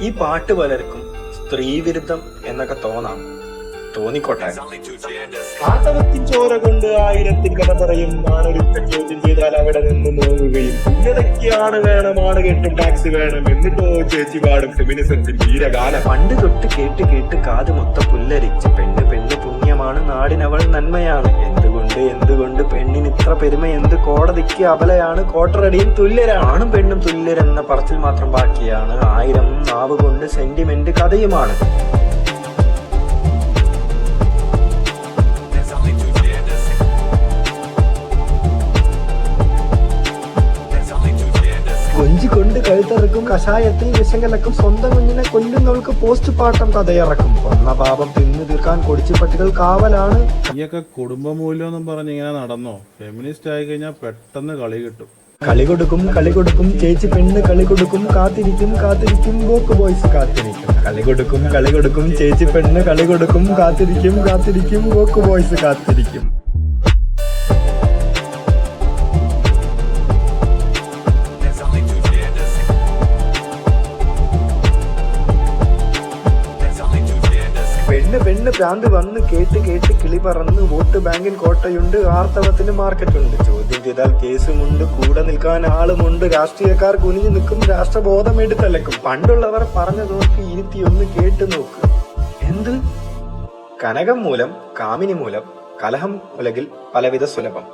ഈ പാട്ട് പലർക്കും സ്ത്രീവിരുദ്ധം എന്നൊക്കെ തോന്നിക്കോട്ടെ. ആർത്തവത്തിൻ ചോര കൊണ്ട് ആയിരത്തിൽ കഥ പറയും. ആണൊരുത്തൻ ചോദ്യം ചെയ്താൽ അവിടെ നിന്ന് നോങ്ങുകയും ഇന്നതൊക്കെയാണ് വേണം, ആണ് കെട്ടും ടാക്സ് വേണം, എന്നിട്ടോ ചേച്ചി പാടും ഫെമിനിസത്തിൽ വീരകാലം. പണ്ട് തൊട്ട് കേട്ട് കേട്ട് കാത് മൊത്തം പുല്ലരിച്ച് പെണ്ണ് പുണ്യമാണ്, നാടിനവൾ നന്മയാണ്. എന്തുകൊണ്ട് പെണ്ണിന് ഇത്ര പെരുമ? എന്ത് കോടതിക്ക് അബലയാണ്, കോട്ടറടിയും തുല്യരാണ്. ആണും പെണ്ണും തുല്യരെന്ന പറച്ചിൽ മാത്രം ബാക്കിയാണ്. 1000 നാവ് കൊണ്ട് സെന്റിമെന്റ് കഥയുമാണ്. കൊഞ്ചിക്കൊണ്ട് കഴുത്തിറക്കും, കഷായത്തിൽ വിഷം കലക്കും, സ്വന്തം കുഞ്ഞിനെ കൊല്ലുന്നവൾക്ക് പോസ്റ്റ് പാർട്ടം കഥയിറക്കും. കൊന്ന പാപം തിന്നു തീർക്കാൻ കൊടിച്ചുപട്ടികൾ കാവലാണ്. നീയൊക്കെ കുടുംബമൂല്യം എന്നും പറഞ്ഞ് ഇങ്ങനെ നടന്നോ? ഫെമിനിസ്റ്റ് ആയി കഴിഞ്ഞാൽ പെട്ടെന്ന് കളി കിട്ടും. കളി കൊടുക്കും ചേച്ചി പെണ്ണ് കളി കൊടുക്കും, കാത്തിരിക്കും വോക്ക് ബോയ്സ് കാത്തിരിക്കും. കളി കൊടുക്കും ചേച്ചി പെണ്ണ് കളി കൊടുക്കും, കാത്തിരിക്കും വോക്ക് ബോയ്സ് കാത്തിരിക്കും. പെണ്ണ് ഭ്രാന്ത് വന്ന് കേട്ട് കിളി പറന്ന്. വോട്ട് ബാങ്കിൻ കോട്ടയുണ്ട്, ആർത്തവത്തിന് മാർക്കറ്റുണ്ട്. ചോദ്യം ചെയ്താൽ കേസുമുണ്ട്, കൂടെ നിൽക്കാൻ ആളുമുണ്ട്. രാഷ്ട്രീയക്കാർ കുനിഞ്ഞു നിൽക്കും, രാഷ്ട്രബോധം എടുത്തലക്കും. പണ്ടുള്ളവർ പറഞ്ഞു നോക്കി, ഇരുത്തിയൊന്ന് കേട്ടു നോക്ക്. എന്ത് കനകം മൂലം കാമിനി മൂലം കലഹം ഉലകിൽ പലവിധ സുലഭം.